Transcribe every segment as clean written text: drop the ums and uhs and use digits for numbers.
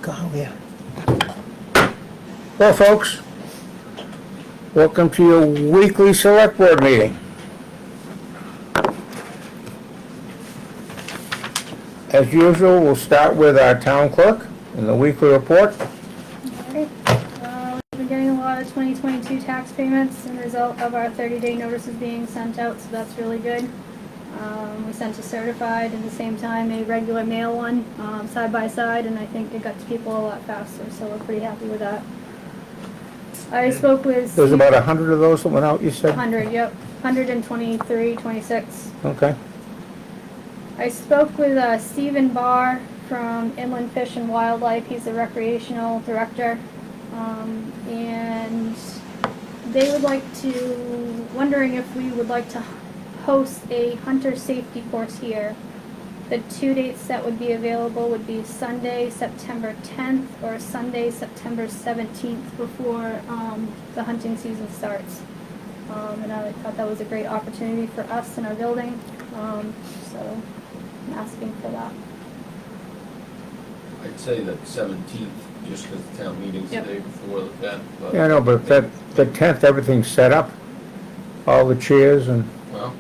God, yeah. Well, folks, welcome to your weekly select board meeting. As usual, we'll start with our town clerk and the weekly report. Alright, we've been getting a lot of 2022 tax payments and the result of our 30-day notices being sent out, so that's really good. We sent a certified at the same time a regular mail one, side by side, and I think it got to people a lot faster, so we're pretty happy with that. I spoke with There's about 100 of those that went out, you said? 100, yep, 123, 26. Okay. I spoke with Stephen Barr from Inland Fish and Wildlife. He's the recreational director, and they would like to, wondering if we would like to host a hunter safety course here. The two dates that would be available would be Sunday, September 10th, or Sunday, September 17th, before the hunting season starts. And I thought that was a great opportunity for us in our building, so I'm asking for that. I'd say that 17th, just because the town meeting's the day before the 10th. But Yeah, I know, but the 10th, everything's set up, all the chairs and... Well,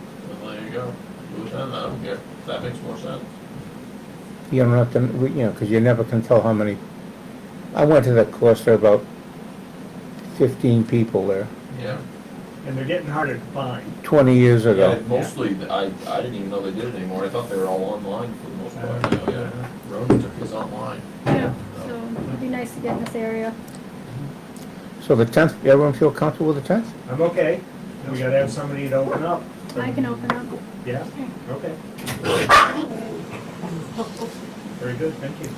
there you go. Do it then, I don't care. That makes more sense. You don't have to, you know, because you never can tell how many. I went to that course, there were about 15 people there, Yeah. And they're getting harder to find. 20 years Yeah, ago. mostly, I didn't even know they did it anymore. I thought they were all online for the most part now, yeah. Ronan took his online. Yeah, so it'd be nice to get in this area. So the 10th, everyone feel comfortable with the 10th? I'm okay. We gotta have somebody to open up. I can open up. Yeah, okay. Very good, thank you.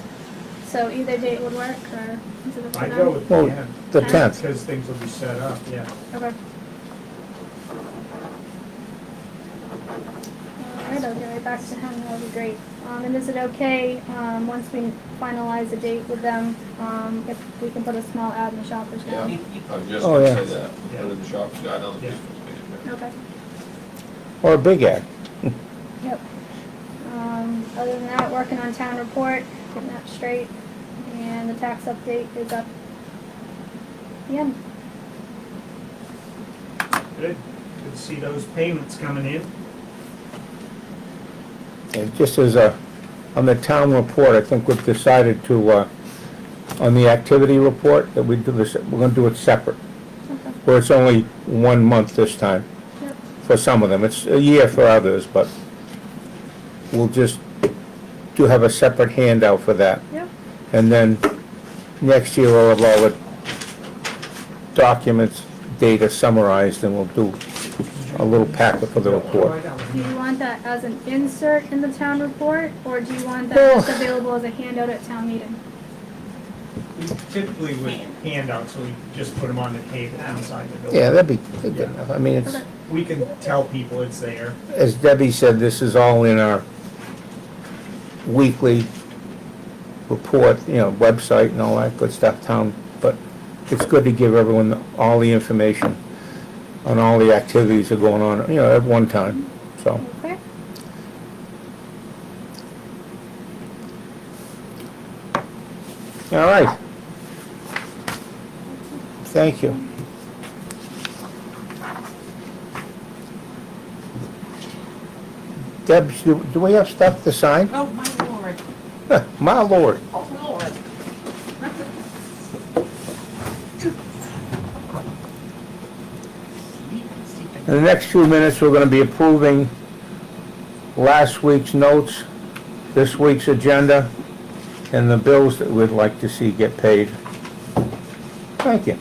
So either date would work, or is it up to I'd them? go with, Well, yeah, the 10th. because things will be set up, yeah. Okay. Alright, I'll get right back to him, that'll be great. And is it okay, once we finalize a date with them, if we can put a small ad in the shoppers Yeah, guide? I was just Oh, gonna yeah. say that. Put in the shop's guide on the Yeah. business page. Okay, Or a big ad? yep. Other than that, working on town report, getting that straight, and the tax update is up. The end. Good. Good to see those payments coming in. And just as on the town report, I think we've decided to, on the activity report, that we do this, we're gonna do it separate, Okay. where it's only 1 month this time, Yep. for some of them. It's a year for others, but we'll just have a separate handout for that. Yep. And then next year, we'll have all the documents, data summarized, and we'll do a little packet for the report. Do you want that as an insert in the town report, or do you want that Well- just available as a handout at town meeting? We typically would hand out, so we just put them on the table inside the building. Yeah, that'd be good enough. I mean, it's, Okay. We can tell people it's there. as Debbie said, this is all in our weekly report, you know, website and all that good stuff, town, but it's good to give everyone all the information on all the activities that are going on, you know, at one time, so. Okay. All right. Thank you. Deb, do we have stuff to sign? Oh, my lord. My lord. Oh, lord. In the next few minutes, we're going to be approving last week's notes, this week's agenda, and the bills that we'd like to see get paid. Thank you.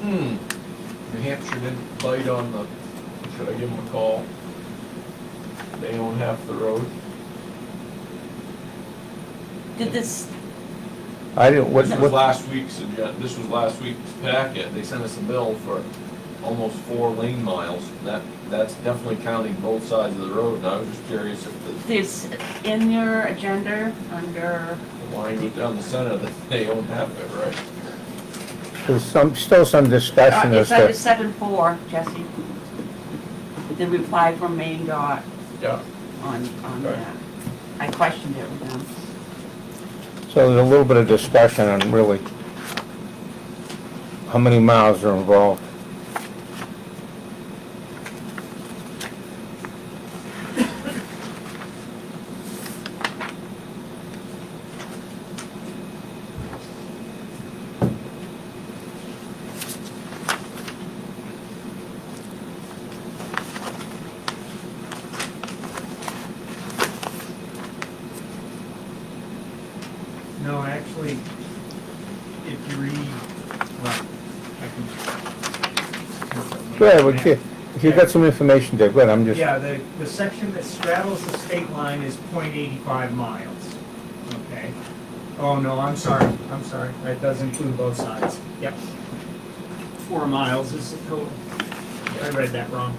New Hampshire didn't bite on the, should I give them a call? They own half the road. Did this, I didn't, This was last week's, this was last week's packet, they sent us a bill for almost 4 lane miles. That's definitely counting both sides of the road, and I was just curious if this, in your agenda, under, the line went down the center, that they don't have it, right? there's still some discussion as it's under to, 7.4, Jesse. The reply from Maine Dot Yeah. on Okay. that. I questioned it with them. so there's a little bit of discussion on really how many miles are involved. No, actually, if you read, well, I can. Go ahead, if you got some information, Dave, go ahead, I'm just, Yeah, the section that straddles the state line is 0.85 miles, okay? Oh, no, I'm sorry, that does include both sides, yep. 4 miles is the total. I read that wrong.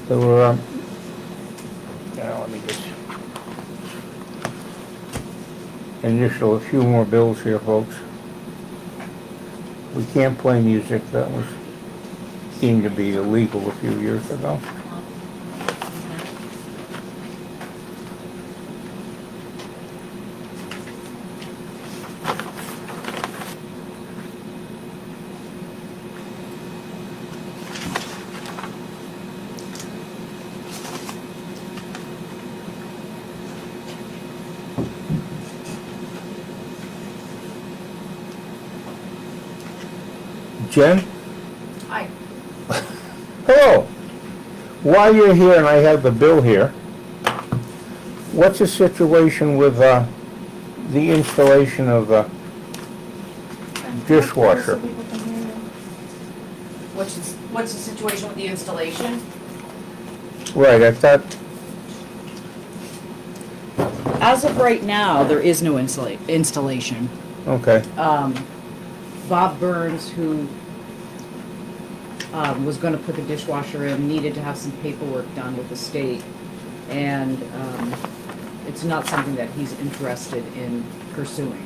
there were, now let me just initial a few more bills here, folks. We can't play music that was deemed to be illegal a few years ago. Jen? Hi. Hello. While you're here and I have the bill here, what's the situation with the installation of dishwasher? What's the situation with the installation? Right, I thought, As of right now, there is no installation. okay, Bob Burns, who was gonna put the dishwasher in, needed to have some paperwork done with the state. And it's not something that he's interested in pursuing,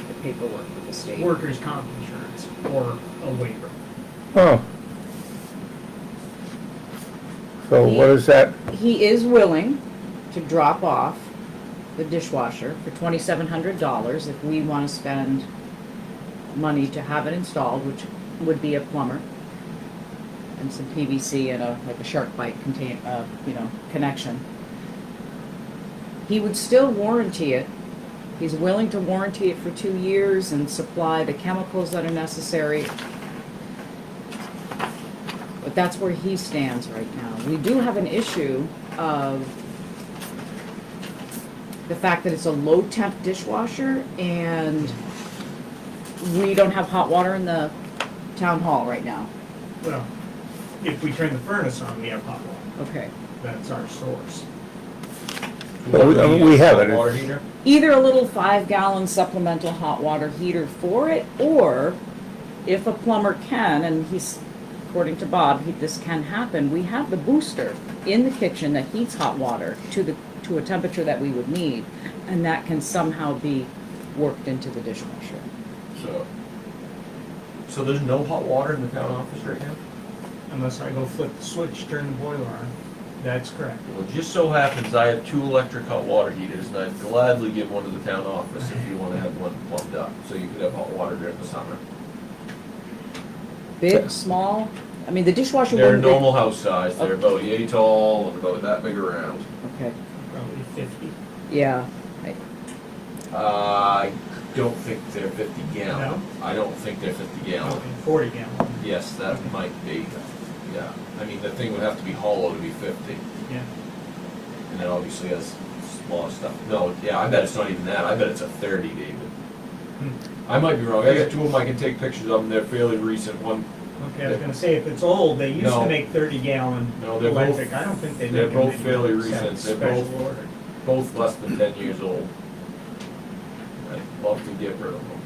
the paperwork with the state. Workers' comp insurance or a waiver. oh. So what is that? He is willing to drop off the dishwasher for $2,700 if we want to spend money to have it installed, which would be a plumber and some PVC and like a shark bite connection. He would still warranty it. He's willing to warranty it for 2 years and supply the chemicals that are necessary. But that's where he stands right now. We do have an issue of the fact that it's a low temp dishwasher and we don't have hot water in the town hall right now. Well, if we turn the furnace on, we have hot water. Okay. That's our source. Well, we have it. Water heater? Either a little 5-gallon supplemental hot water heater for it, or if a plumber can, and he's, according to Bob, this can happen, we have the booster in the kitchen that heats hot water to a temperature that we would need, and that can somehow be worked into the dishwasher. So there's no hot water in the town office right now? Unless I go flip the switch, turn the boiler on. That's correct. Well, it just so happens I have 2 electric hot water heaters, and I'd gladly give one to the town office if you want to have one plumbed up, so you could have hot water during the summer. Big, small, I mean, the dishwasher They're wouldn't be- normal house size, they're about yay tall and about that big around. Okay, Probably 50. yeah. I don't think they're 50 gallon. I don't think they're 50 gallon. 40 gallon. Yes, that might be, yeah. I mean, the thing would have to be hollow to be 50. Yeah. And it obviously has small stuff. No, yeah, I bet it's not even that. I bet it's a 30, David. I might be wrong. I got two of them I can take pictures of them. They're fairly recent. One, Okay, I was gonna say, if it's old, they used No. to make 30 gallon No, they're electric. both- I don't think they they're make them both fairly anymore. It's recent. They're special both- order. both less than 10 years old. I'd love to get rid of them.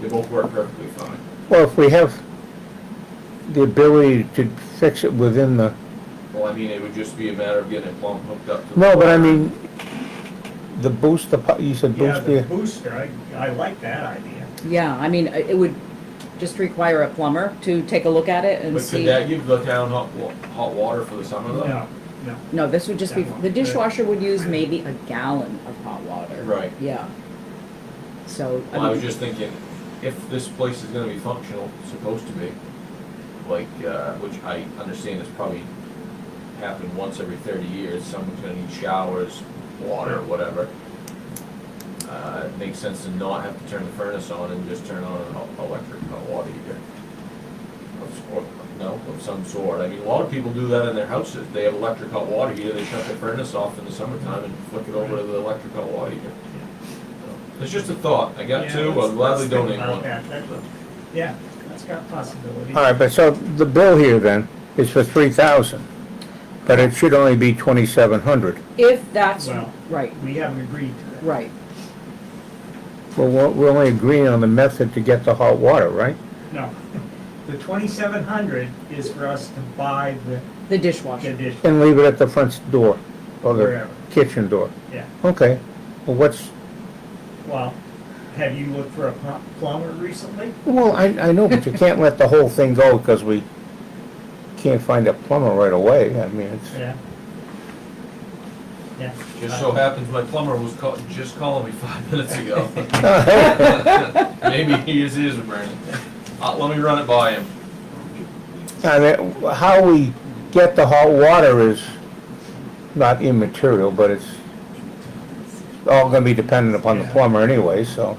They both work perfectly fine. Well, if we have the ability to fix it within the, Well, I mean, it would just be a matter of getting a plumb hooked up to the. no, but I mean, the booster, you said Yeah, the booster, booster, I like that idea. Yeah, I mean, it would just require a plumber to take a look at it and But see. could that give the town hot water for the summer though? No, no. No, this would just be, That one. the dishwasher would use maybe a gallon of hot water. Right. Yeah. So, Well, I I was mean, just thinking, if this place is gonna be functional, supposed to be, like, which I understand is probably happen once every 30 years, someone's gonna need showers, water, whatever. It makes sense to not have to turn the furnace on and just turn on an electric hot water heater. Of some sort. I mean, a lot of people do that in their houses. They have electric hot water heater, they shut their furnace off in the summertime and flick it over to the electric hot water heater. It's just a thought. I got Yeah, two, let's- I'd gladly let's think donate about one. that. Yeah, that's got possibility. all right, but so the bill here then is for 3,000, but it should only be 2,700. if that's, Well- right, We haven't agreed to that. right. Well, we're only agreeing on the method to get the hot water, right? No. The 2,700 is for us to buy the The dishwasher. dish, And leave it at the front door, or the wherever. kitchen door. Yeah. Okay, well, what's, Well, have you looked for a plumber recently? well, I know, but you can't let the whole thing go because we can't find a plumber right away. I mean, it's, Yeah. Yeah. Just so happens my plumber was just calling me 5 minutes ago. Maybe his ears are burning. Let me run it by him. I mean, how we get the hot water is not immaterial, but it's all gonna be dependent upon the plumber anyway, so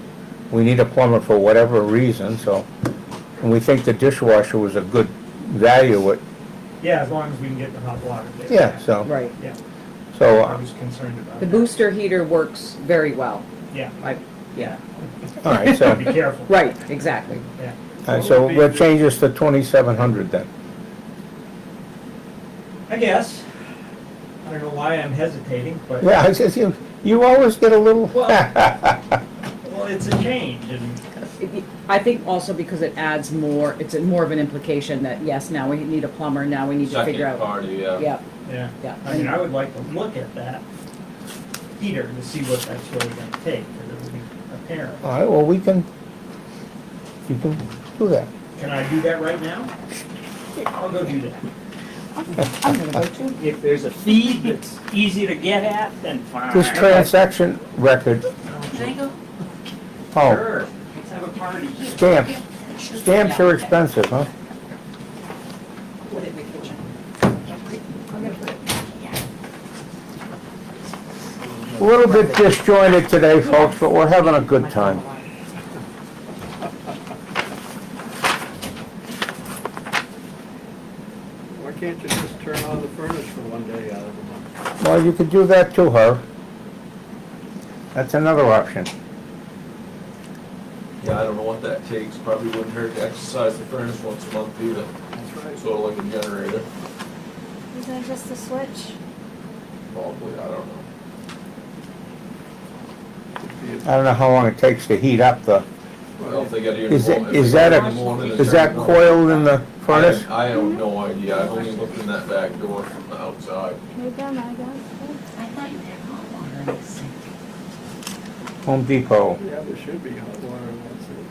we need a plumber for whatever reason, so. And we think the dishwasher was a good value, Yeah, as long as we can get the hot water there. yeah, so, Right. Yeah, so, I was concerned about The that. booster heater works very well. Yeah, Yeah, all right, so, be careful. right, exactly. Yeah. all right, so we'll change this to 2,700 then. I guess. I don't know why I'm hesitating, but, Yeah, I says, you always get a little, well, it's a change and, I think also because it adds more, it's more of an implication that, yes, now we need a plumber, now we need to Second figure out. party, yeah. Yeah, yeah. yeah. I mean, I would like to look at that heater to see what that's really gonna take, because it will be apparent. all right, well, you can do that. Can I do that right now? I'll go do that. I'm gonna go too. If there's a feed that's easy to get at, then fine. This transaction record, Can I go? oh, Sure, let's have a party. stamps. Stamps are expensive, huh? Put it in the kitchen. I'm gonna put it, yeah. A little bit disjointed today, folks, but we're having a good time. Why can't you just turn on the furnace for one day out of the month? Well, you could do that too, Herb. That's another option. Yeah, I don't know what that takes. Probably wouldn't hurt to exercise the furnace once a month either. That's right. Sort of like a generator. Isn't it just a switch? Probably, I don't know. I don't know how long it takes to heat up the, Well, if they got here in is the it, morning. is that in the morning and is that turn it on. coiled in the furnace? I have no idea. I've only looked in that back door from the outside. Maybe I got I thought you had hot water in the sink. Home Depot. Yeah, there should be hot water in that sink.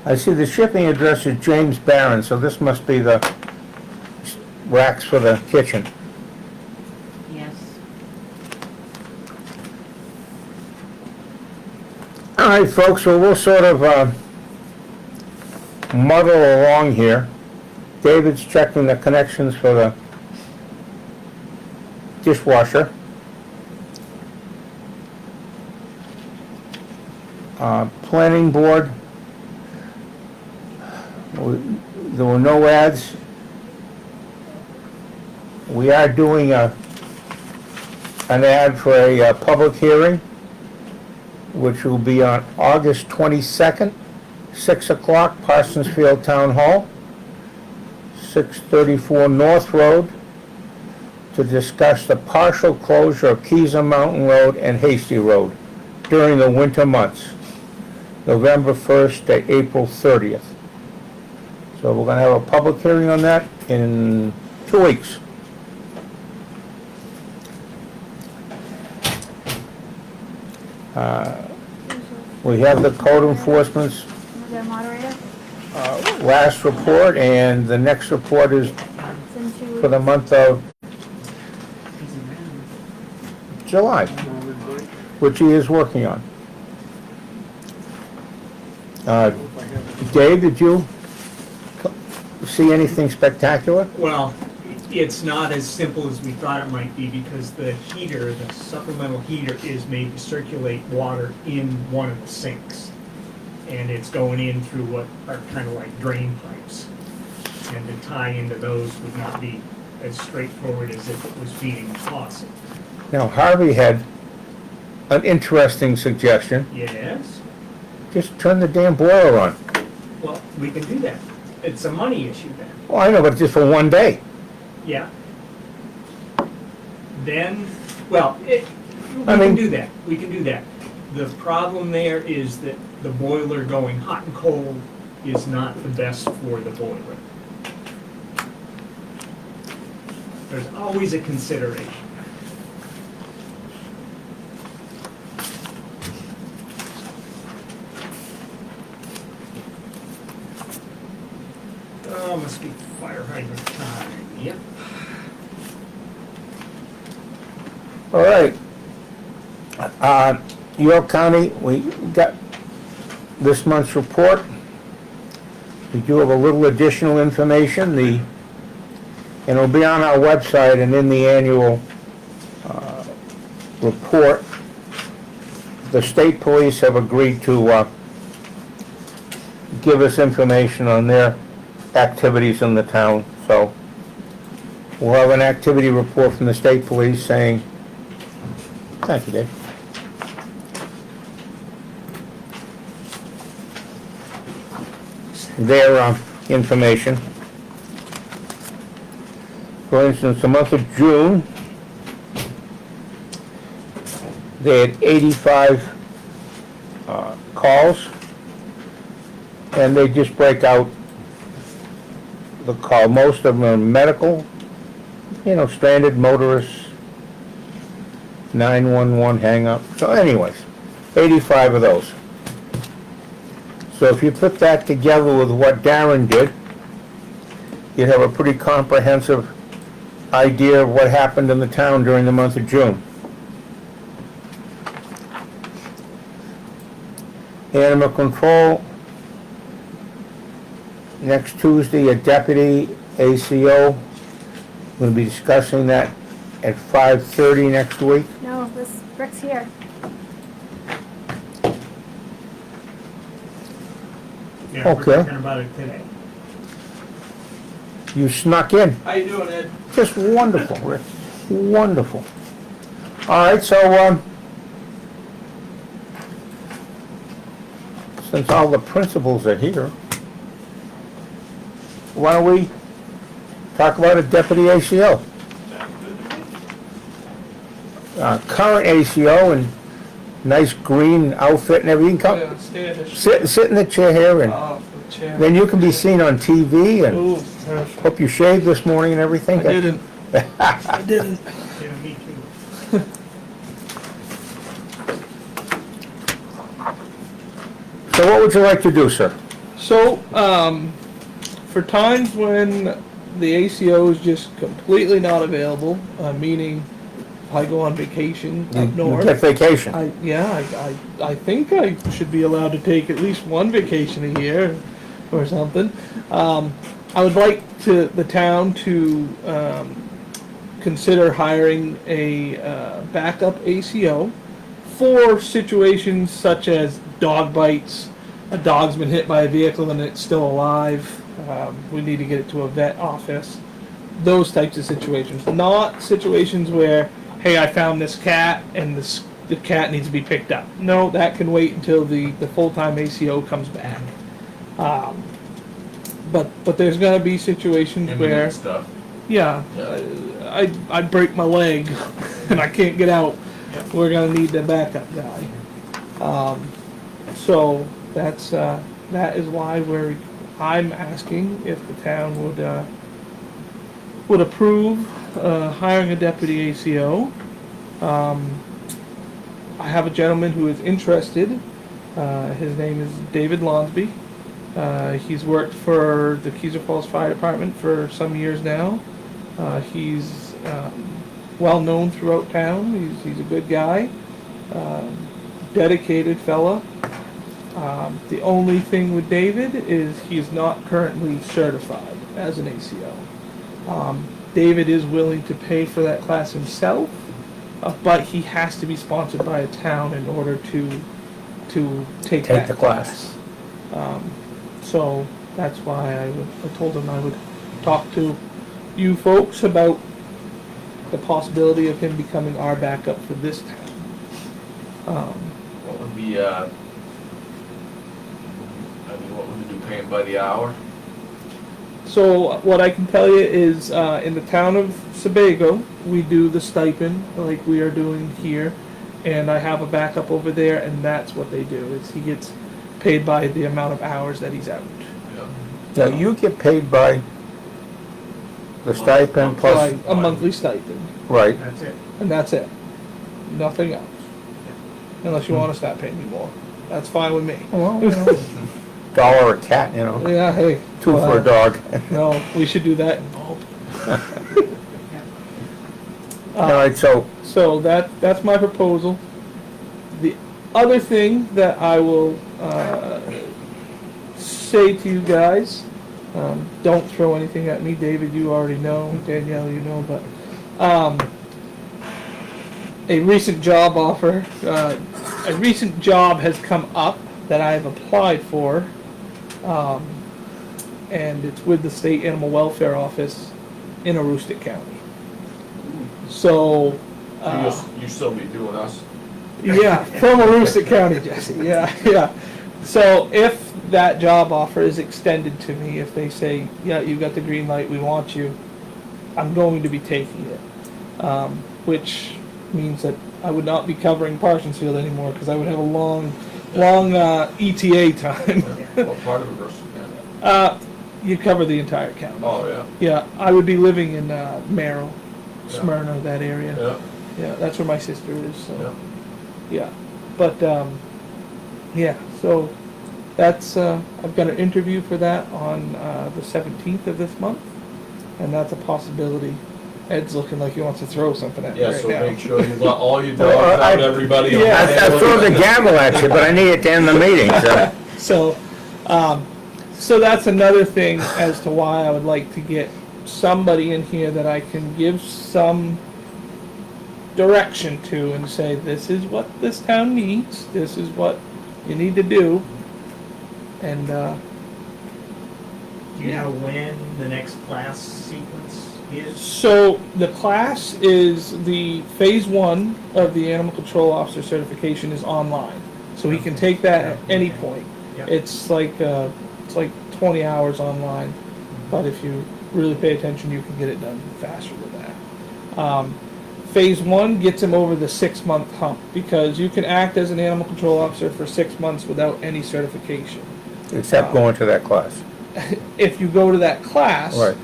I see the shipping address is James Barron, so this must be the racks for the kitchen. Yes. All right, folks, well, we'll sort of muddle along here. David's checking the connections for the dishwasher. Planning board, there were no ads. We are doing an ad for a public hearing, which will be on August 22nd, 6 o'clock, Parsonsfield Town Hall, 634 North Road, to discuss the partial closure of Keys Mountain Road and Hasty Road during the winter months, November 1st to April 30th. So we're gonna have a public hearing on that in 2 weeks. We have the code enforcement's The moderator, last report, and the next report is it's in 2 weeks. for the month of July, which he is working on. Dave, did you see anything spectacular? Well, it's not as simple as we thought it might be because the heater, the supplemental heater is made to circulate water in one of the sinks. And it's going in through what are kind of like drain pipes. And to tie into those would not be as straightforward as if it was feeding the faucet. Now, Harvey had an interesting suggestion. Yes? Just turn the damn boiler on. Well, we can do that. It's a money issue then. Well, I know, but just for one day. Yeah. Then, well, we I mean- can do that. We can do that. The problem there is that the boiler going hot and cold is not the best for the boiler. There's always a consideration. Oh, must be fire hydrant time. Yep. All right. York County, we got this month's report. We do have a little additional information, and it'll be on our website and in the annual report. The state police have agreed to give us information on their activities in the town, so we'll have an activity report from the state police saying, thank you, Dave. Their information. For instance, the month of June, they had 85 calls, and they just break out the call. Most of them are medical, stranded motorists, 911 hang-up. So anyways, 85 of those. So if you put that together with what Darren did, you'd have a pretty comprehensive idea of what happened in the town during the month of June. Animal control, next Tuesday, a deputy ACO. We'll be discussing that at 5:30 next week. No, this Rick's here. Yeah, we're Okay. talking about it today. You snuck in. How you doing, Ed? Just wonderful, Rick. Wonderful. All right, so, since all the principals are here, why don't we talk about a deputy ACO? Current ACO in nice green outfit and everything. Come, Yeah, stay in the sit in the chair here, and the chair. then you can be seen on TV, and Ooh, perfect. hope you shaved this morning and everything. I didn't. I didn't. Yeah, me too. So what would you like to do, sir? So, for times when the ACO is just completely not available, meaning I go on vacation up You north. get vacation. I think I should be allowed to take at least one vacation a year or something. I would like the town to consider hiring a backup ACO for situations such as dog bites, a dog's been hit by a vehicle and it's still alive, we need to get it to a vet office. Those types of situations, not situations where, hey, I found this cat and the cat needs to be picked up. No, that can wait until the full-time ACO comes back. But there's gonna be situations where, Imminent stuff. yeah, Yeah. I break my leg and I can't get out. We're gonna need the backup guy. So that is why I'm asking if the town would approve hiring a deputy ACO. I have a gentleman who is interested. His name is David Lonsby. He's worked for the Keyser Falls Fire Department for some years now. He's well known throughout town. He's a good guy, dedicated fella. The only thing with David is he's not currently certified as an ACO. David is willing to pay for that class himself, but he has to be sponsored by a town in order to take that the class. So that's why I told him I would talk to you folks about the possibility of him becoming our backup for this town. What would be, what would we do, pay him by the hour? So what I can tell you is, in the town of Sebago, we do the stipend like we are doing here, and I have a backup over there, and that's what they do. Is he gets paid by the amount of hours that he's out. Yeah. Now, you get paid by the stipend plus, By a monthly stipend, right, That's it. and that's it. Nothing else. Unless you want to start paying me more, that's fine with me. well, you know, $1 a cat, you know, Yeah, hey. 2 for a dog. No, we should do that in bulk. All right, so, So that's my proposal. The other thing that I will say to you guys, don't throw anything at me, David, you already know, Danielle, you know, but a recent job offer, a recent job has come up that I have applied for, and it's with the State Animal Welfare Office in Aroostook County. So, You still be doing us? yeah, from Aroostook County, Jesse, yeah. So if that job offer is extended to me, if they say, yeah, you got the green light, we want you, I'm going to be taking it. Which means that I would not be covering Parsonsfield anymore, because I would have a long ETA time. What part of it versus? You cover the entire county. Oh, yeah. Yeah, I would be living in Merrill, Yeah. Smyrna, that area. Yeah, Yeah, that's where my sister is, so. yeah. Yeah, but, yeah, so that's, I've got an interview for that on, the 17th of this month, and that's a possibility. Ed's looking like he wants to throw something at me Yeah, right so now. make sure you got all your Well, dogs I- out, everybody. Yeah. I throw the gavel at you, but I need it to end the meeting, so. So that's another thing as to why I would like to get somebody in here that I can give some direction to and say, this is what this town needs, this is what you need to do. And, Do you know when the next class sequence is? so the class is the phase 1 of the animal control officer certification is online. So he can take that at any point. Yeah. It's like 20 hours online, but if you really pay attention, you can get it done faster than that. Phase 1 gets him over the 6-month hump, because you can act as an animal control officer for 6 months without any certification. Except going to that class. If you go to that class, Right.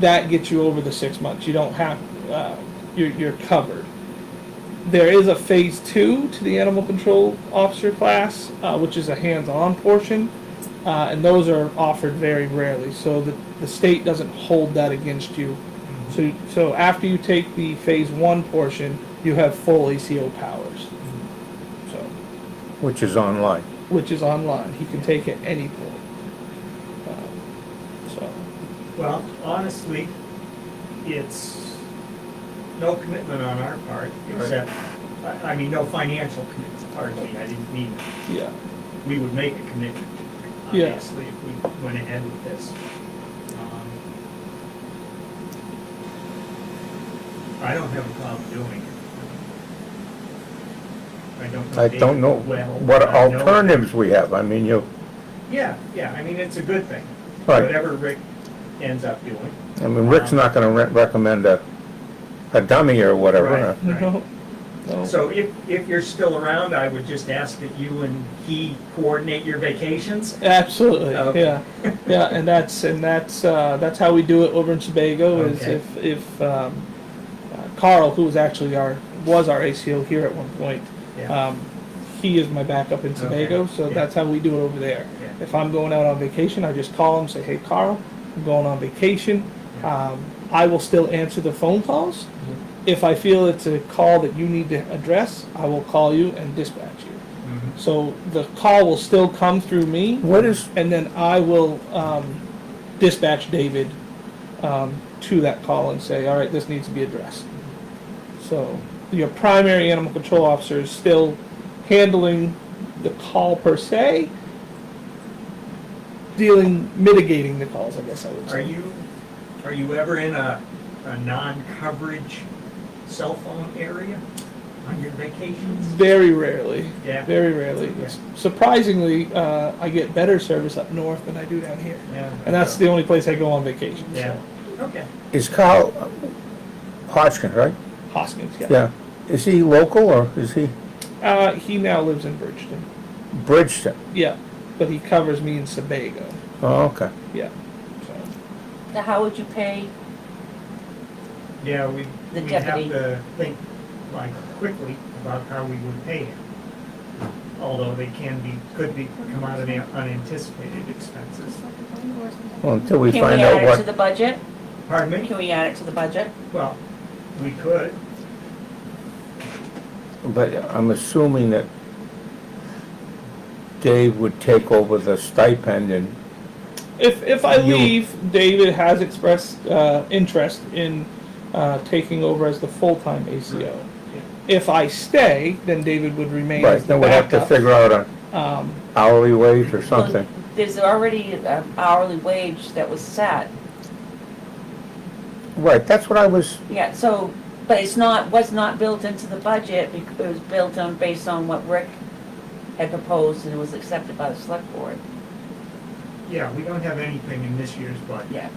That gets you over the 6 months. You don't have, you're covered. There is a phase 2 to the animal control officer class, which is a hands-on portion, and those are offered very rarely. So the state doesn't hold that against you. So after you take the phase 1 portion, you have full ACO powers. So, Which is online. which is online. He can take it any point. So, Well, honestly, it's no commitment on our part, except I mean, no financial commitment, pardon me, I didn't mean, Yeah, we would make a commitment, Yeah. obviously, if we went ahead with this. I don't have a problem doing it. I don't know. I don't David know well, what but I know- alternatives we have. I mean, Yeah, I mean, it's a good thing, Right. whatever Rick ends up doing. I mean, Rick's not gonna recommend a dummy or whatever. Right. no, no. So if you're still around, I would just ask that you and he coordinate your vacations. Absolutely, Okay. yeah, and that's how we do it over in Sebago. Is Okay. if Carl, who was actually was our ACO here at one point, Yeah. he is my backup in Sebago, Okay. so Yeah. that's how we do it over there. Yeah. If I'm going out on vacation, I just call him, say, hey Carl, I'm going on vacation. I will still answer the phone calls. If I feel it's a call that you need to address, I will call you and dispatch you. Mhm. So the call will still come through me, What is, and then I will dispatch David to that call and say, all right, this needs to be addressed. So your primary animal control officer is still handling the call per se, mitigating the calls, I guess I would say. Are you ever in a non-coverage cell phone area on your vacations? Very rarely. Yeah. Very rarely. Yeah. Surprisingly, I get better service up north than I do down here. Yeah. And that's the only place I go on vacation. Yeah. So. Okay. is Kyle Hodgkin, right? Hoskins, yeah. Yeah. Is he local or is he He now lives in Bridgeton. Bridgeton? Yeah, but he covers me in Sebago. Oh, okay. Yeah. So. Now, how would you pay? Yeah, The we have deputy. to think like quickly about how we would pay him. Although they could come out of the unanticipated expenses. Well, until we Can find we out add it to what, the budget? Pardon me? Can we add it to the budget? Well, we could. but I'm assuming that Dave would take over the stipend and, If I You- leave, David has expressed interest in taking over as the full-time ACO. If I stay, then David would remain right, as the then we'd have to backup. figure out an Um, hourly wage or something. Well, there's already an hourly wage that was set. Right, that's what I was, Yeah, so, but was not built into the budget, it was built on, based on what Rick had proposed and it was accepted by the select board. Yeah, we don't have anything in this year's budget. Yeah.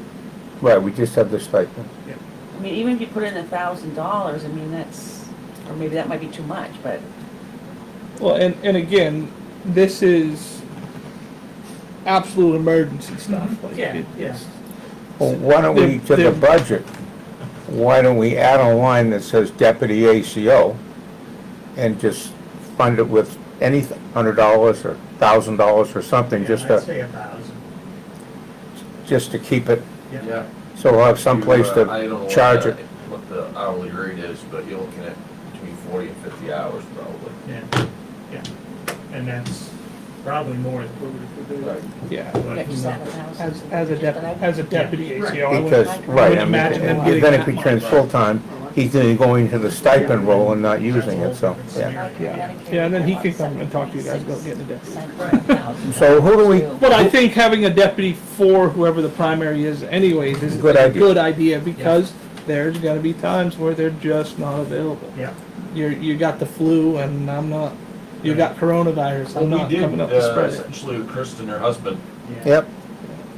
right, we just have the stipend. I mean, even if you put in $1,000, I mean, that's, or maybe that might be too much, but, well, and again, this is absolute emergency stuff. Like Yeah, it's- Well, why don't we, to the They're- budget, why don't we add a line that says deputy ACO and just fund it with anything, $100 or $1,000 or something, Yeah, just I'd to, say 1,000. just to keep it, Yeah. so we'll have someplace I to don't know what charge the- it. What the hourly rate is, but you're looking at between 40 and 50 hours probably. Yeah. And that's probably more than Yeah, but yeah, just add 1,000. as a deputy ACO, I wouldn't, Because, right, I wouldn't imagine them mean, getting then if that he much. turns full-time, he's gonna go into the stipend role and not using it, so, yeah. Yeah, and then he can come and talk to you guys about getting a deputy. So who do we- But I think having a deputy for whoever the primary is anyways is Good a idea. good idea because there's gonna be times where they're just not available. Yeah. You got the flu and I'm not, you got coronavirus, I'm Well, not we did, coming up to spread it. essentially with Kristen, her husband, Yep,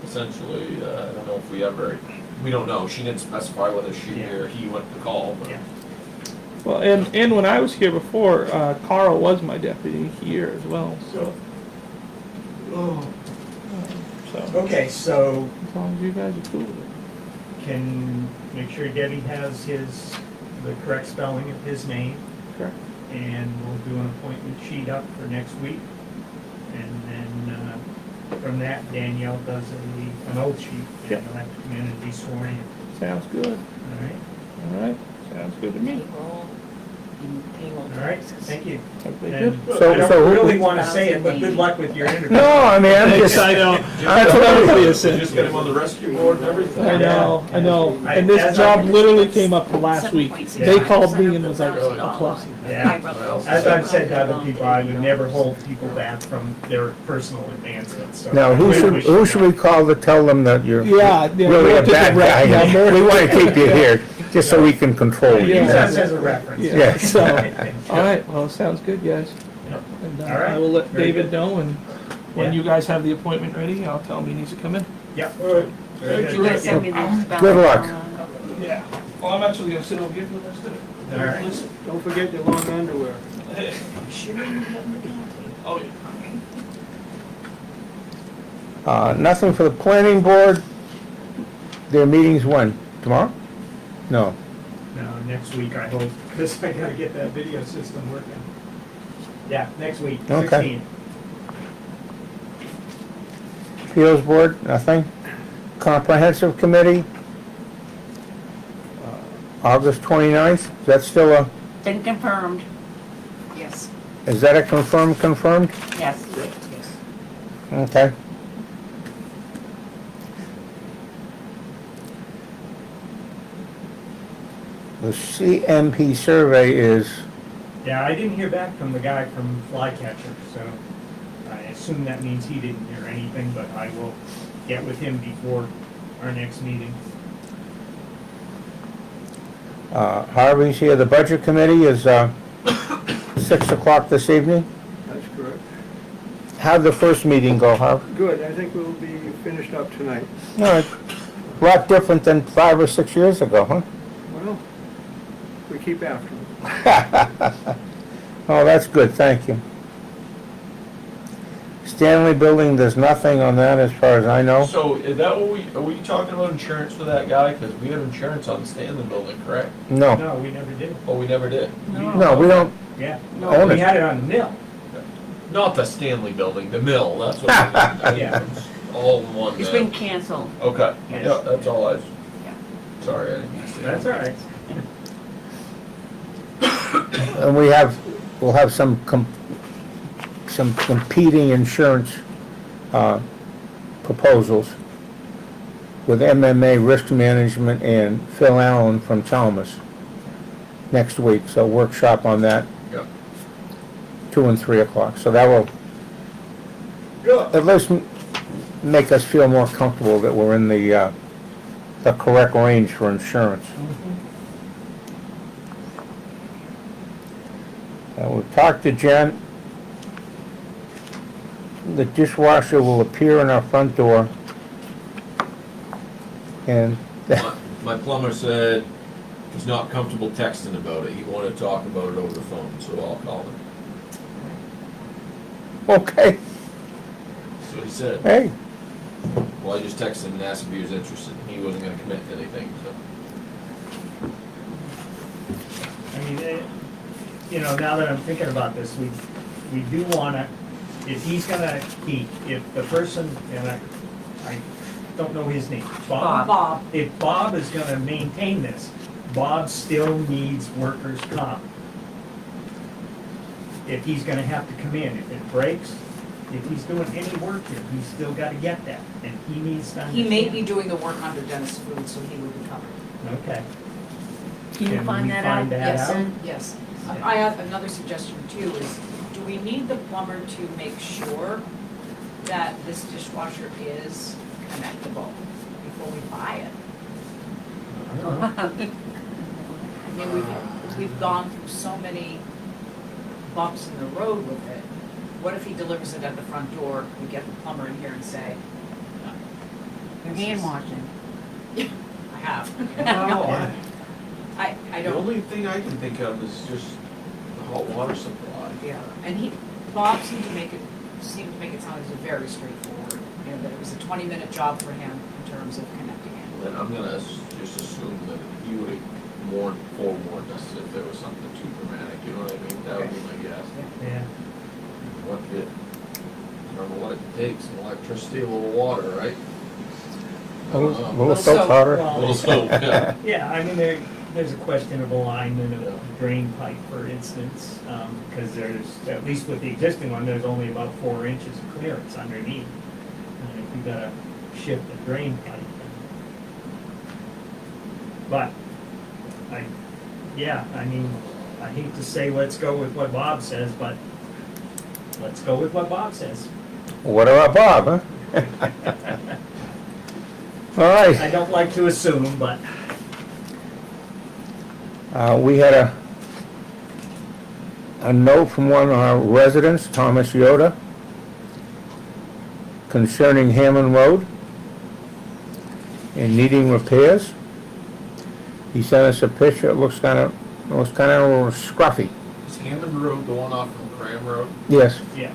essentially, I don't know if we don't know, she didn't specify whether she or he went to call, but. Yeah. Well, and when I was here before, Carl was my deputy here as well, so. So, Okay, so as long as you guys are cool with it. can make sure Debbie has the correct spelling of his name, Correct. and we'll do an appointment sheet up for next week. And then, from that, Danielle does an oath sheet, and Yeah. you'll have to come in and be sworn in, Sounds good. all right? All right, sounds good to me. April. in payroll All right, taxes. thank you. Okay, And good. So- I so don't who- really want to say it, but good luck with your interview. No, I mean, I'm just, I know. That's what I was You just got him on the rescue board and everything. I know. I- And this as job I- literally came up last week. 7.65% They called me and was like, of the plus. Yeah. Well, As I've said to other people, I would never hold people back from their personal advancements, so. now, who should we call to tell them that you're Yeah, yeah. really a we bad took guy? rec and number. We wanna keep you here, just so we can control you. Yeah. Use us as a reference. Yeah, so, all right, well, sounds good, guys. Yep. And All right. I will let Very David good. know, and when Yeah. you guys have the appointment ready, I'll tell him he needs to come in. Yep. All right. Very good. You guys send me those ballots. Good luck. Yeah. Well, I'm actually gonna sit over here for the rest of it. All right. Listen. Don't forget your long underwear. Oh, yeah. Nothing for the planning board. Their meeting's when? Tomorrow? No. No, next week, I hope, because I gotta get that video system working. Yeah, next week, Okay. 16. Appeals board, nothing. Comprehensive committee, August 29th. Is that still a, Been confirmed, Yes. is that a confirmed? yes. Okay. The CMP survey is, Yeah, I didn't hear back from the guy from Flycatcher, so I assume that means he didn't hear anything, but I will get with him before our next meeting. Harvey's here. The budget committee is 6 o'clock this evening. That's correct. How'd the first meeting go, Harv? Good, I think we'll be finished up tonight. No, it's a lot different than 5 or 6 years ago, huh? Well, we keep after them. Oh, that's good, thank you. Stanley Building, there's nothing on that as far as I know. So is that what are we talking about insurance for that guy? Because we have insurance on the Stanley building, correct? No, No, we never did. Oh, we never did. no, we don't Yeah, own we it. had it on the mill. Not the Stanley building, the mill, that's what I mean. Yeah. It's all in one. It's been canceled. Okay, Yes. yeah, that's all I was. Yeah. Sorry, I didn't mean to say That's that. all right. And we'll have some competing insurance proposals with MMA Risk Management and Phil Allen from Chalmers next week, so workshop on that. Yep. 2 and 3 o'clock, so that will Good. at least make us feel more comfortable that we're in the correct range for insurance. We've talked to Jen. The dishwasher will appear in our front door. And, My plumber said he's not comfortable texting about it. He wanted to talk about it over the phone, so I'll call him. okay, That's what he said. hey, Well, I just texted him and asked if he was interested. He wasn't gonna commit to anything, so. I mean, now that I'm thinking about this, we do wanna, if he's gonna keep, if the person, and I don't know his name, Bob? Bob. If Bob is gonna maintain this, Bob still needs workers' comp. If he's gonna have to come in, if it breaks, if he's doing any work here, he's still gotta get that, and he needs to He may be understand. doing the work under Dennis Food, so he would be covered. Okay. Can you Can find we that find out? that Yes, out? yes. I have another suggestion too, is do we need the plumber to make sure that this dishwasher is connectable before we buy it? I don't know. I mean, we've gone through so many bumps in the road with it. What if he delivers it at the front door, we get the plumber in here and say, You're hand washing. I have. No, I The don't, only thing I can think of is just the hot water supply. yeah, and Bob seemed to make it sound as a very straightforward, you know, that it was a 20-minute job for him in terms of connecting it. Then I'm gonna just assume that he would have forewarned us if there was something too dramatic, you know what I mean? That would be my guess. Yeah. What it, remember what it takes, electricity, a little water, right? a little Little soap soap. powder. A little soap, yeah. Yeah, I mean, There's a question of alignment of a drain pipe, for instance, because there's, at least with the existing one, there's only about 4 inches of clearance underneath. And if you gotta shift the drain pipe. But, I mean, I hate to say let's go with what Bob says, but let's go with what Bob says. What about Bob, huh? All right. I don't like to assume, but We had a note from one of our residents, Thomas Yoda, concerning Hammond Road and needing repairs. He sent us a picture. It looks kind of a little scruffy. Is Hammond Road the one off from Graham Road? Yes. yeah.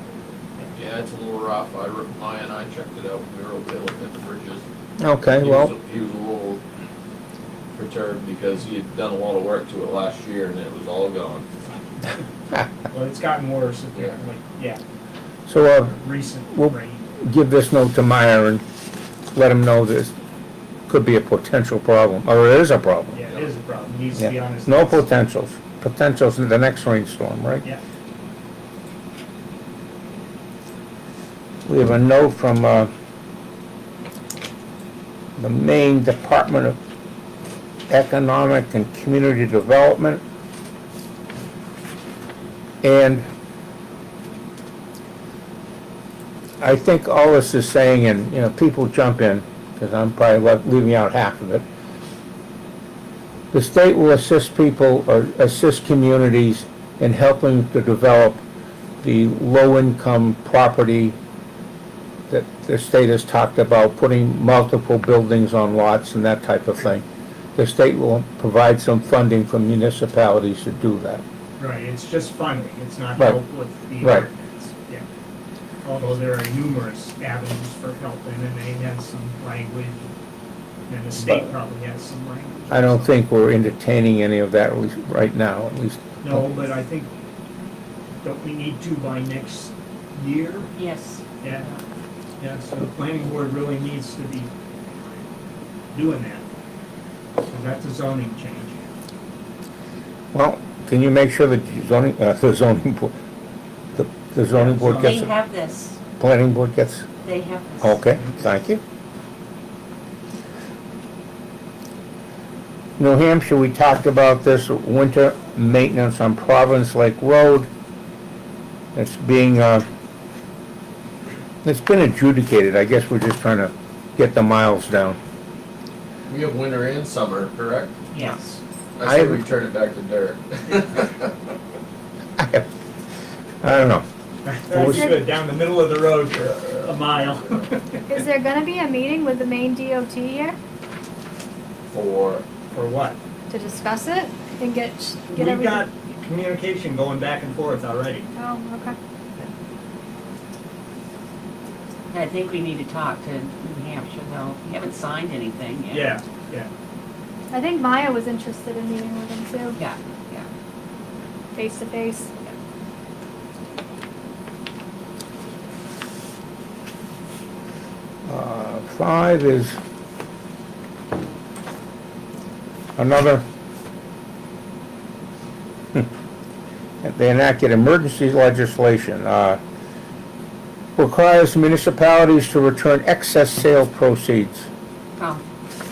Yeah, it's a little rough. Maya and I checked it out. We were over there looking at the bridges. Okay. He Well, was a little perturbed because he had done a lot of work to it last year and it was all gone. Well, it's gotten worse apparently, yeah, so recent Well- rain. give this note to Meyer and let him know this could be a potential problem, or it is a problem. Yeah, it is a problem, needs to be Yeah. honest. No potentials. Potentials in the next rainstorm, right? Yeah. We have a note from the Maine Department of Economic and Community Development. And I think all this is saying, and, you know, people jump in, because I'm probably leaving out half of it. The state will assist people, or assist communities in helping to develop the low-income property that the state has talked about, putting multiple buildings on lots and that type of thing. The state will provide some funding for municipalities to do that. Right, it's just funding, it's not Right. help with the Right. ordinance, yeah. Although there are numerous avenues for help, and then they have some language, and the state probably has some language. I don't think we're entertaining any of that, at least right now, at least. No, but I think, don't we need to by next year? Yes. Yeah, yeah, so the planning board really needs to be doing that. So that's a zoning change. Well, can you make sure that the zoning board, the zoning board They gets, it? have this, Planning board gets, they have this. okay, thank you. New Hampshire, we talked about this winter maintenance on Province Lake Road. It's being, it's been adjudicated. I guess we're just trying to get the miles down. We have winter and summer, correct? Yes. I say we turn it back to dirt. I don't know. That's good, down the middle of the road for a mile. Is there gonna be a meeting with the Maine DOT here For, For what? to discuss it and get We've everything? got communication going back and forth already. Oh, okay. I think we need to talk to New Hampshire though. We haven't signed anything yet. Yeah, yeah. I think Maya was interested in meeting with him too, Yeah, yeah. face to face. 5 is another, they enacted emergency legislation, requires municipalities to return excess sale proceeds. From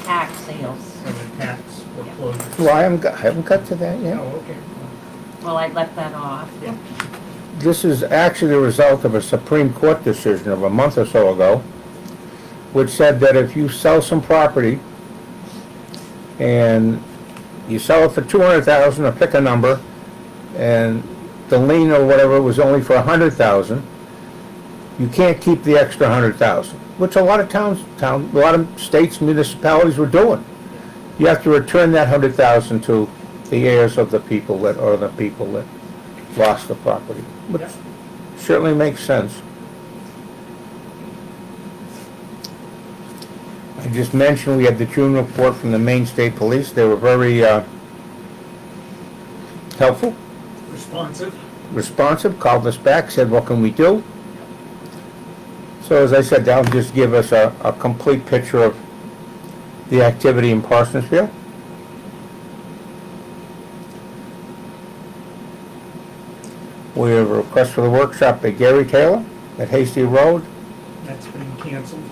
tax sales. So the tax foreclosure. Well, I haven't got to that yet. Oh, okay. Well, I left that off. Yeah. This is actually the result of a Supreme Court decision of a month or so ago, which said that if you sell some property and you sell it for $200,000 or pick a number, and the lien or whatever was only for $100,000, you can't keep the extra $100,000, which a lot of a lot of states, municipalities were doing. You have to return that $100,000 to the heirs of the people that lost the property, which Yeah. certainly makes sense. I just mentioned we had the June report from the Maine State Police. They were very helpful, responsive, called us back, said, what can we do? So as I said, that'll just give us a complete picture of the activity in Parsonsville. We have a request for the workshop at Gary Taylor at Hasty Road. That's been canceled.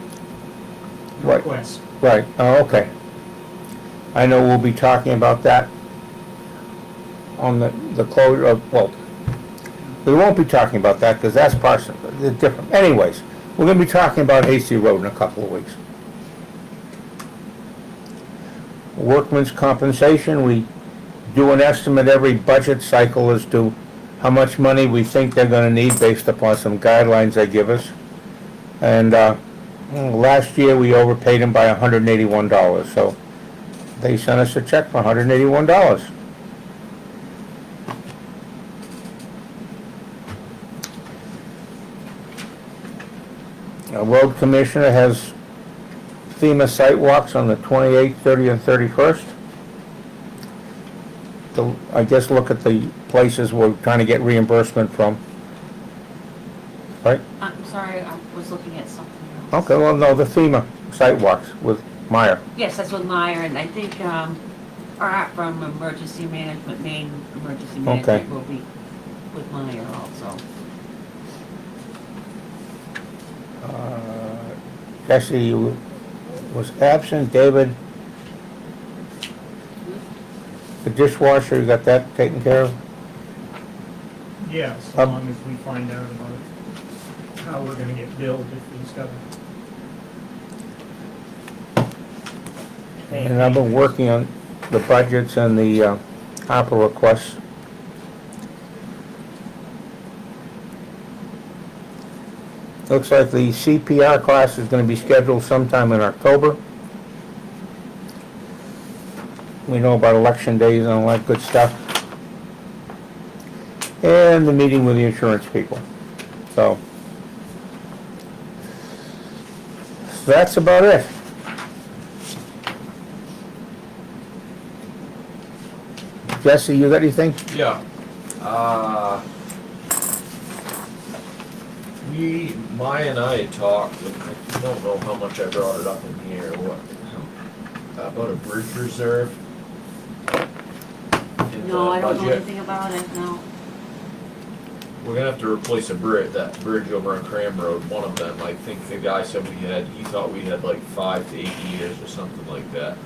Right. Request. Right, oh, okay. I know we'll be talking about that on the closure of, well, we won't be talking about that because that's partial, they're different. Anyways, we're gonna be talking about Hasty Road in a couple of weeks. Workman's compensation, we do an estimate every budget cycle as to how much money we think they're gonna need based upon some guidelines they give us. And, last year we overpaid them by $181, so they sent us a check for $181. Our road commissioner has FEMA site walks on the 28th, 30th, and 31st. To, I guess, look at the places we're trying to get reimbursement from. Right? I'm sorry, I was looking at something else. Okay, well, no, the FEMA site walks with Meyer. Yes, that's with Meyer, and I think, Art from Emergency Management, Maine Emergency Management will be with Meyer also. Jesse was absent. David, the dishwasher, you got that taken care of? Yes, as long as we find out about how we're gonna get billed if we discover. And I've been working on the budgets and the ARPA requests. Looks like the CPR class is going to be scheduled sometime in October. We know about election days and all that good stuff. And the meeting with the insurance people. So that's about it. Jesse, you got anything? Yeah. Maya and I had talked, and I don't know how much I brought it up in here, about a bridge reserve. in No, the I don't know budget. anything about it, no. We're gonna have to replace a bridge, that bridge over on Cram Road, one of them. I think the guy said he thought we had like 5 to 8 years or something like that.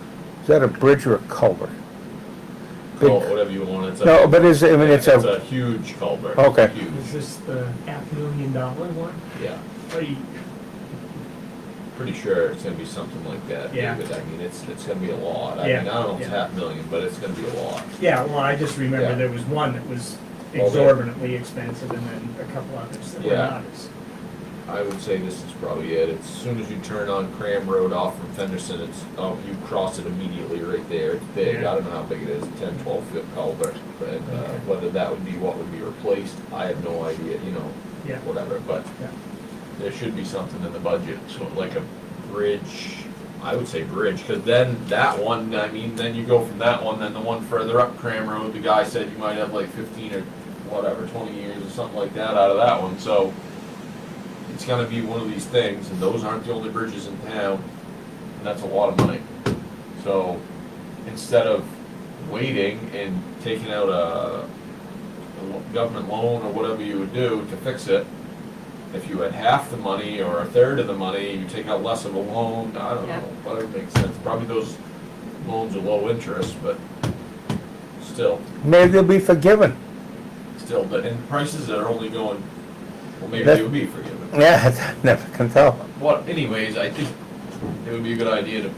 Is that a bridge or a culvert? Big- Call it whatever you want, it's a. No, but it's It's a, a huge culvert. Okay. Huge, Is this the $500,000 one? yeah. What do you- Pretty sure it's gonna be something like that, Yeah. David. I mean, it's gonna be a lot. I Yeah, mean, I don't know if it's yeah. $500,000, but it's gonna be a lot. Yeah, well, I just remember Yeah. there was one that was Well, there- exorbitantly expensive and then a couple others that were Yeah. not as. I would say this is probably it. It's as soon as you turn on Cram Road off from Fenderson, you cross it immediately right there. It's big. Yeah. I don't know how big it is, 10, 12 foot culvert. And Okay. whether that would be what would be replaced, I have no idea, Yeah. whatever. But Yeah. there should be something in the budget, so like a bridge, I would say bridge, because then that one, I mean, then you go from that one, then the one further up Cram Road, the guy said you might have like 15 or whatever, 20 years or something like that out of that one, so it's gonna be one of these things, and those aren't the only bridges in town, and that's a lot of money. So, instead of waiting and taking out a government loan or whatever you would do to fix it, if you had half the money or a third of the money, you take out less of a loan, I don't Yeah. know, whatever makes sense. Probably those loans are low interest, but still, maybe they'll be forgiven. and prices are only going, well, maybe That- they would be forgiven. Yeah, never can tell. Anyways, I think it would be a good idea to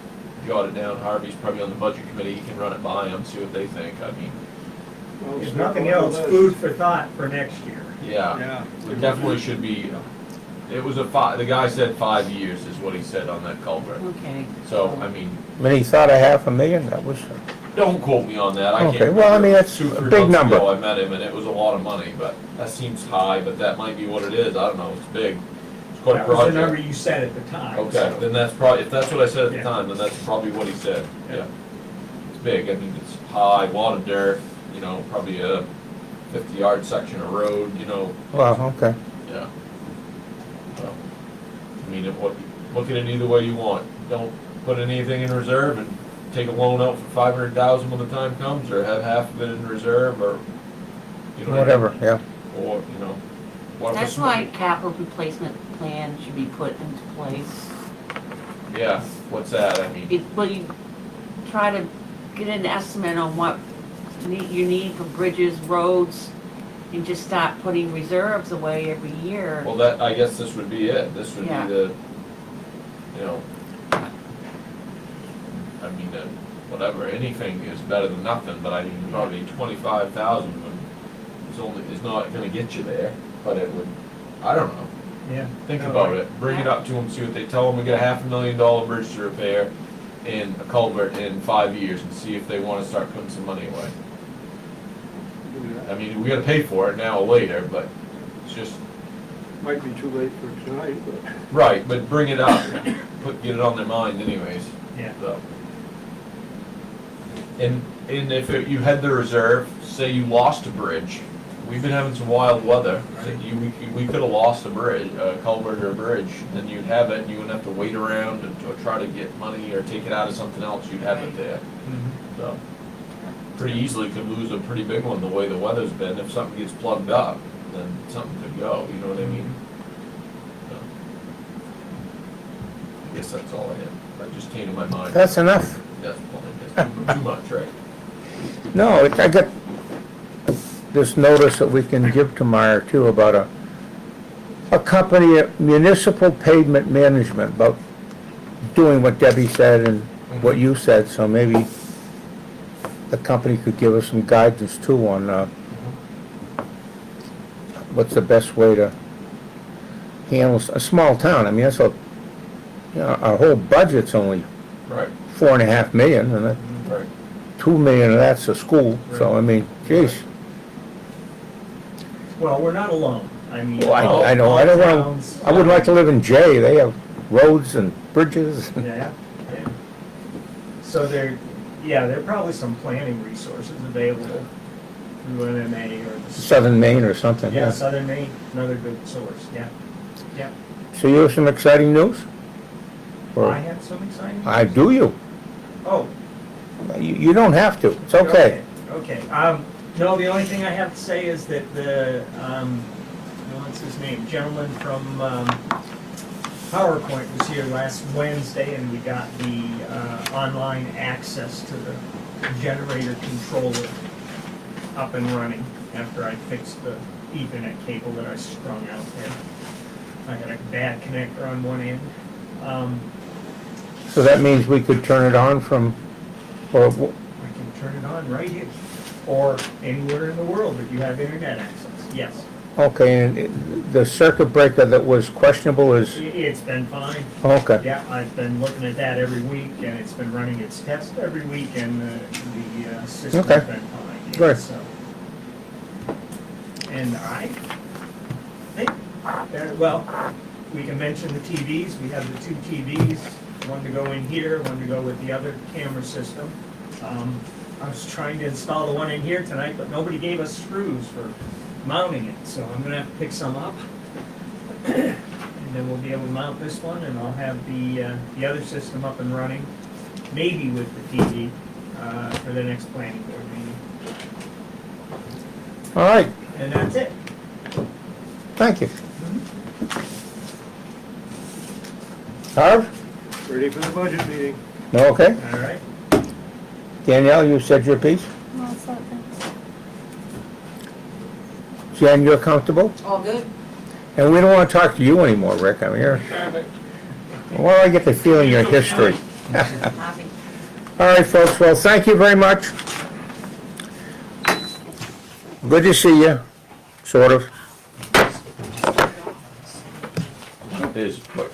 jot it down. Harvey's probably on the budget committee, he can run it by them, see what they think, I mean, Well, If circle nothing the else, list. food for thought for next year. yeah. Yeah. There definitely should be, it was the guy said 5 years is what he said on that culvert. Okay. So, I mean, When he thought of $500,000, that was, don't quote me on that, I can't. Okay, well, I mean, that's 2, a 3 big months number. ago I met him and it was a lot of money, but that seems high, but that might be what it is, I don't know, it's big. It's quite a That was the number project. you said at the time. Okay, so- then that's probably, if that's what I said at the Yeah. time, then that's probably what he said, Yeah. yeah. It's big, I mean, it's high, a lot of dirt, probably a 50-yard section of road, well, okay. yeah. Well, I mean, look at it either way you want. Don't put anything in reserve and take a loan out for 500,000 when the time comes, or have half of it in reserve, or, you know what I mean? Whatever, yeah. or, you know, what if That's it's- why capital replacement plan should be put into place. Yeah, what's that, I mean, Well, you try to get an estimate on what you need for bridges, roads, and just start putting reserves away every year. well, that, I guess this would be it, this would be Yeah. the, you know, I mean, whatever, anything is better than nothing, but I mean, probably 25,000 is not gonna get you there, but it would, I don't know. Yeah. Think No, about I- it, bring it up to them, see what they tell them, we get a $500,000 bridge to repair and a culvert in 5 years, and see if they wanna start putting some money away. Do I that. mean, we gotta pay for it now or later, but it's just, Might be too late for tonight, but. right, but bring it up, get it on their mind anyways, Yeah. so. And if you had the reserve, say you lost a bridge, we've been having some wild weather, that we could've lost a bridge, a culvert or a bridge, then you'd have it, and you wouldn't have to wait around or try to get money or take it out of something else, you'd have it there, Mhm. so. Pretty easily could lose a pretty big one the way the weather's been, if something gets plugged up, then something could go, you know what I mean? So, I guess that's all I had, that just came to my mind. That's enough. That's too much, right? No, I got this notice that we can give tomorrow too about a company, municipal pavement management, about doing what Debbie said and what you said, so maybe the company could give us some guidance too on, what's the best way to handle a small town. I mean, that's you know, our whole budget's only Right, 4.5 million, and right. 2 million of that's a school, so I mean, geez. Well, we're not alone. I mean. Well, I know, all I don't want, towns- I wouldn't like to live in Jay, they have roads and bridges. Yeah, yeah. So there are probably some planning resources available through MMA or the. Southern Maine or something, Yeah, yeah. Southern Maine, another good source, yeah. Yeah. So you have some exciting news? Or, I have some exciting. do you? Oh, You don't have to, it's okay. Okay, no, the only thing I have to say is that what's his name, gentleman from, PowerPoint was here last Wednesday, and we got the, online access to the generator controller up and running after I fixed the Ethernet cable that I strung out there. I had a bad connector on one end. So that means we could turn it on from, or, I can turn it on right here, or anywhere in the world that you have internet access, yes. okay, and the circuit breaker that was questionable is, It's been fine. okay. Yeah, I've been looking at that every week, and it's been running its test every week, and the system's Okay. been fine. yeah, Good. so. And I think, well, we can mention the TVs. We have the 2 TVs, one to go in here, one to go with the other camera system. I was trying to install the one in here tonight, but nobody gave us screws for mounting it, so I'm gonna have to pick some up. And then we'll be able to mount this one, and I'll have the other system up and running, maybe with the TV, for the next planning board meeting. All right, And that's it. thank you. Harv? Ready for the budget meeting. Okay. All right. Danielle, you said your piece? Well, so thanks. Jen, you're comfortable? All good? And we don't want to talk to you anymore, Rick. I mean, well, I get the feeling you're history. Happy. All right, folks, well, thank you very much. Good to see you, sort of. It is, but